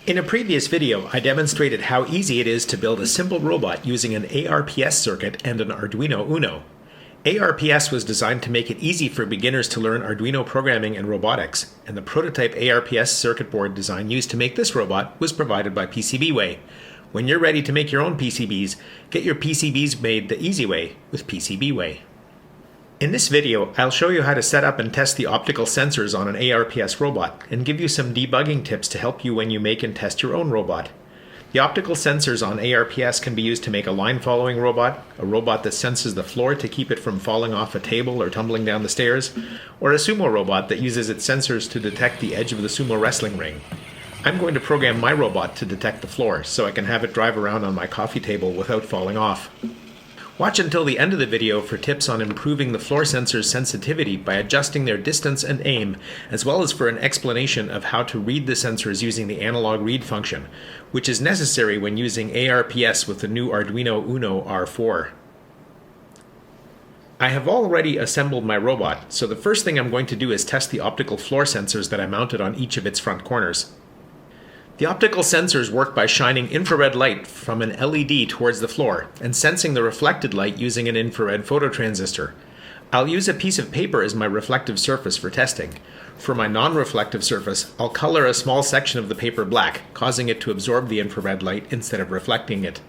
In a previous video, I demonstrated how easy it is to build a simple robot using an ARPS circuit and an Arduino UNO. ARPS was designed to make it easy for beginners to learn Arduino programming and robotics, and the prototype ARPS circuit board design used to make this robot was provided by PCBWay. When you're ready to make your own PCBs, get your PCBs made the easy way with PCBWay. In this video, I'll show you how to set up and test the optical sensors on an ARPS robot and give you some debugging tips to help you when you make and test your own robot. The optical sensors on ARPS can be used to make a line-following robot, a robot that senses the floor to keep it from falling off a table or tumbling down the stairs, or a Sumo robot that uses its sensors to detect the edge of the Sumo wrestling ring. I'm going to program my robot to detect the floor so I can have it drive around on my coffee table without falling off. Watch until the end of the video for tips on improving the floor sensor's sensitivity by adjusting their distance and aim, as well as for an explanation of how to read the sensors using the analog read function, which is necessary when using ARPS with the new Arduino UNO R4. I have already assembled my robot, so the first thing I'm going to do is test the optical floor sensors that I mounted on each of its front corners. The optical sensors work by shining infrared light from an LED towards the floor and sensing the reflected light using an infrared phototransistor. I'll use a piece of paper as my reflective surface for testing. For my non-reflective surface, I'll color a small section of the paper black, causing it to absorb the infrared light instead of reflecting it.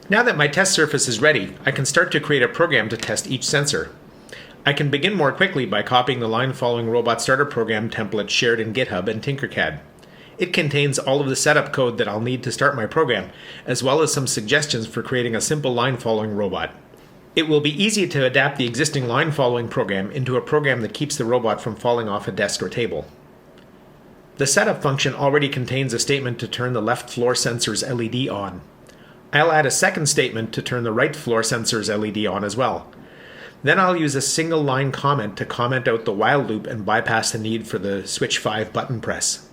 Now that my test surface is ready, I can start to create a program to test each sensor. I can begin more quickly by copying the line-following robot starter program template shared in GitHub and Tinkercad. It contains all of the setup code that I'll need to start my program, as well as some suggestions for creating a simple line-following robot. It will be easy to adapt the existing line-following program into a program that keeps the robot from falling off a desk or table. The setup function already contains a statement to turn the left floor sensor's LED on. I'll add a second statement to turn the right floor sensor's LED on as well. Then I'll use a single line comment to comment out the while loop and bypass the need for the switch 5 button press.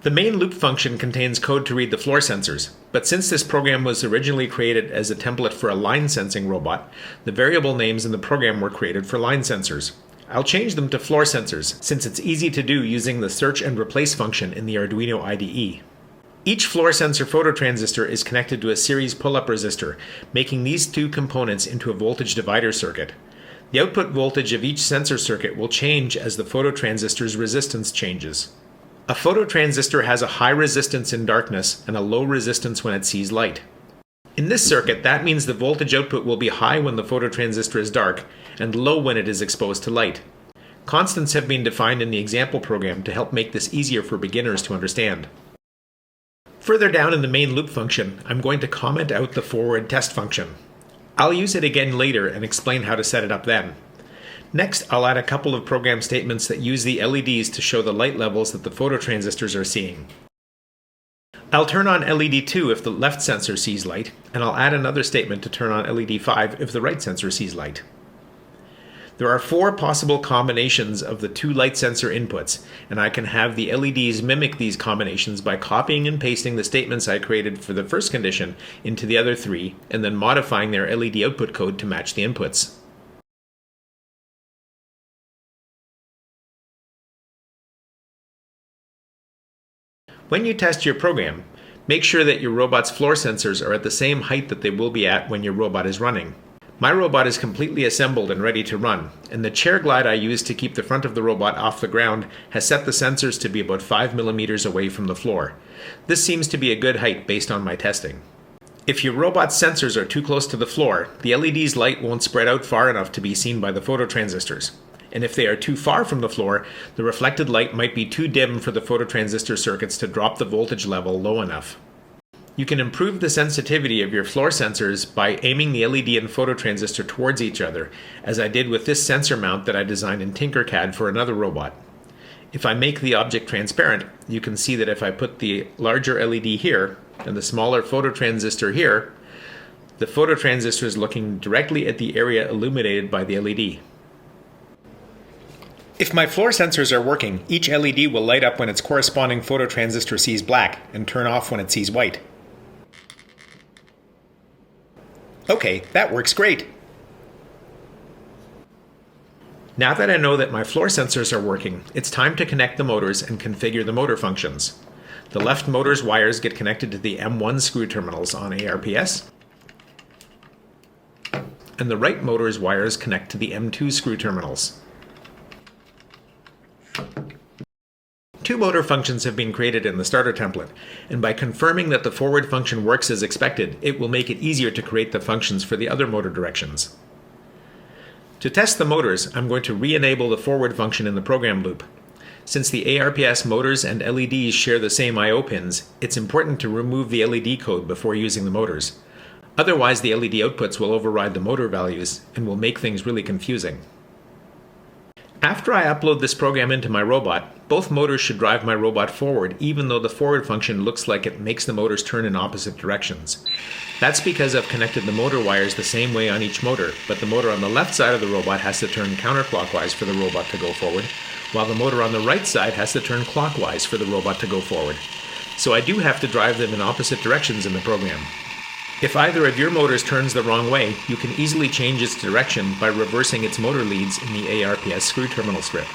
The main loop function contains code to read the floor sensors, but since this program was originally created as a template for a line sensing robot, the variable names in the program were created for line sensors. I'll change them to floor sensors since it's easy to do using the search and replace function in the Arduino IDE. Each floor sensor phototransistor is connected to a series pull-up resistor, making these two components into a voltage divider circuit. The output voltage of each sensor circuit will change as the phototransistor's resistance changes. A phototransistor has a high resistance in darkness and a low resistance when it sees light. In this circuit, that means the voltage output will be high when the phototransistor is dark and low when it is exposed to light. Constants have been defined in the example program to help make this easier for beginners to understand. Further down in the main loop function, I'm going to comment out the forward test function. I'll use it again later and explain how to set it up then. Next, I'll add a couple of program statements that use the LEDs to show the light levels that the phototransistors are seeing. I'll turn on LED 2 if the left sensor sees light, and I'll add another statement to turn on LED 5 if the right sensor sees light. There are 4 possible combinations of the 2 light sensor inputs, and I can have the LEDs mimic these combinations by copying and pasting the statements I created for the first condition into the other 3, and then modifying their LED output code to match the inputs. When you test your program, make sure that your robot's floor sensors are at the same height that they will be at when your robot is running. My robot is completely assembled and ready to run, and the chair glide I used to keep the front of the robot off the ground has set the sensors to be about 5 millimeters away from the floor. This seems to be a good height based on my testing. If your robot's sensors are too close to the floor, the LED's light won't spread out far enough to be seen by the phototransistors. And if they are too far from the floor, the reflected light might be too dim for the phototransistor circuits to drop the voltage level low enough. You can improve the sensitivity of your floor sensors by aiming the LED and phototransistor towards each other, as I did with this sensor mount that I designed in Tinkercad for another robot. If I make the object transparent, you can see that if I put the larger LED here and the smaller phototransistor here, the phototransistor is looking directly at the area illuminated by the LED. If my floor sensors are working, each LED will light up when its corresponding phototransistor sees black and turn off when it sees white. Okay, that works great. Now that I know that my floor sensors are working, it's time to connect the motors and configure the motor functions. The left motor's wires get connected to the M1 screw terminals on ARPS, and the right motor's wires connect to the M2 screw terminals. Two motor functions have been created in the starter template, and by confirming that the forward function works as expected, it will make it easier to create the functions for the other motor directions. To test the motors, I'm going to re-enable the forward function in the program loop. Since the ARPS motors and LEDs share the same I/O pins, it's important to remove the LED code before using the motors. Otherwise, the LED outputs will override the motor values and will make things really confusing. After I upload this program into my robot, both motors should drive my robot forward, even though the forward function looks like it makes the motors turn in opposite directions. That's because I've connected the motor wires the same way on each motor, but the motor on the left side of the robot has to turn counterclockwise for the robot to go forward, while the motor on the right side has to turn clockwise for the robot to go forward. So I do have to drive them in opposite directions in the program. If either of your motors turns the wrong way, you can easily change its direction by reversing its motor leads in the ARPS screw terminal script.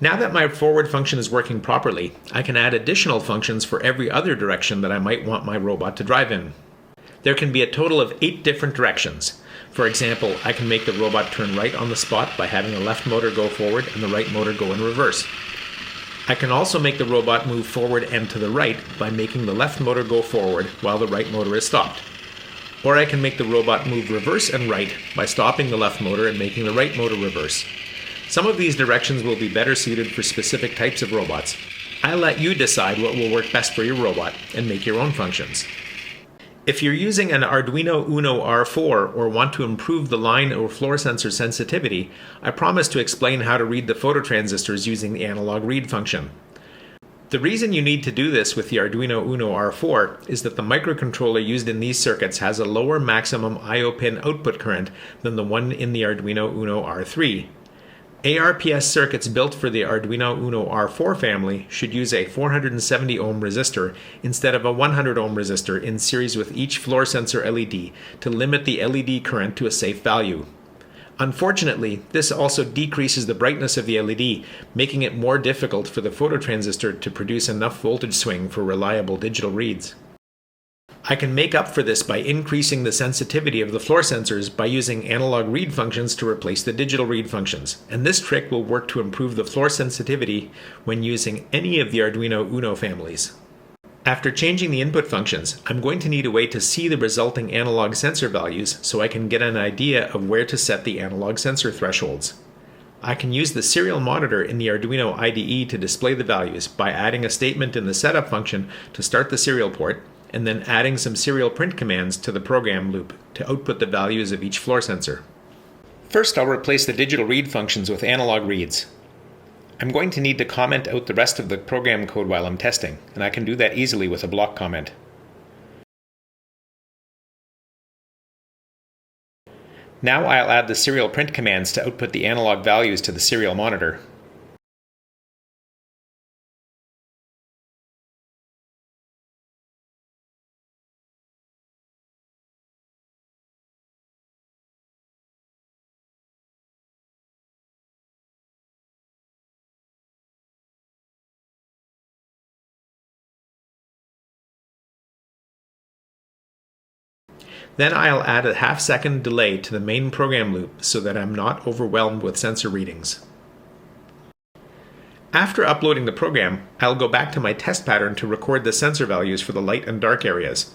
Now that my forward function is working properly, I can add additional functions for every other direction that I might want my robot to drive in. There can be a total of 8 different directions. For example, I can make the robot turn right on the spot by having the left motor go forward and the right motor go in reverse. I can also make the robot move forward and to the right by making the left motor go forward while the right motor is stopped. Or I can make the robot move reverse and right by stopping the left motor and making the right motor reverse. Some of these directions will be better suited for specific types of robots. I'll let you decide what will work best for your robot and make your own functions. If you're using an Arduino UNO R4 or want to improve the line or floor sensor sensitivity, I promise to explain how to read the phototransistors using the analog read function. The reason you need to do this with the Arduino UNO R4 is that the microcontroller used in these circuits has a lower maximum I/O pin output current than the one in the Arduino UNO R3. ARPS circuits built for the Arduino UNO R4 family should use a 470 ohm resistor instead of a 100 ohm resistor in series with each floor sensor LED to limit the LED current to a safe value. Unfortunately, this also decreases the brightness of the LED, making it more difficult for the phototransistor to produce enough voltage swing for reliable digital reads. I can make up for this by increasing the sensitivity of the floor sensors by using analog read functions to replace the digital read functions, and this trick will work to improve the floor sensitivity when using any of the Arduino UNO families. After changing the input functions, I'm going to need a way to see the resulting analog sensor values so I can get an idea of where to set the analog sensor thresholds. I can use the serial monitor in the Arduino IDE to display the values by adding a statement in the setup function to start the serial port, and then adding some serial print commands to the program loop to output the values of each floor sensor. First, I'll replace the digital read functions with analog reads. I'm going to need to comment out the rest of the program code while I'm testing, and I can do that easily with a block comment. Now I'll add the serial print commands to output the analog values to the serial monitor. Then I'll add a half-second delay to the main program loop so that I'm not overwhelmed with sensor readings. After uploading the program, I'll go back to my test pattern to record the sensor values for the light and dark areas.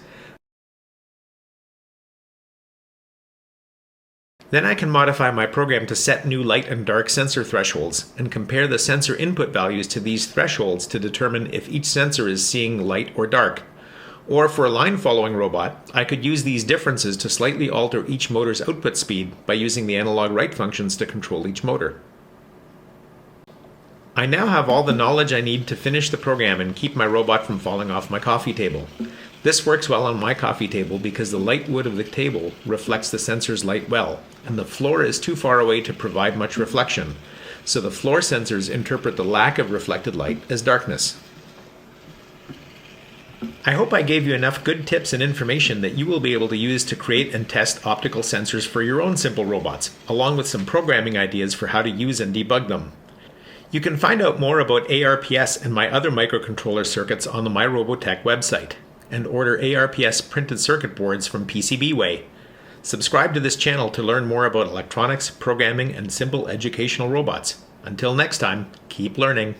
Then I can modify my program to set new light and dark sensor thresholds and compare the sensor input values to these thresholds to determine if each sensor is seeing light or dark. Or for a line-following robot, I could use these differences to slightly alter each motor's output speed by using the analog write functions to control each motor. I now have all the knowledge I need to finish the program and keep my robot from falling off my coffee table. This works well on my coffee table because the light wood of the table reflects the sensor's light well, and the floor is too far away to provide much reflection, so the floor sensors interpret the lack of reflected light as darkness. I hope I gave you enough good tips and information that you will be able to use to create and test optical sensors for your own simple robots, along with some programming ideas for how to use and debug them. You can find out more about ARPS and my other microcontroller circuits on the MyRobotech website, and order ARPS printed circuit boards from PCBWay. Subscribe to this channel to learn more about electronics, programming, and simple educational robots. Until next time, keep learning.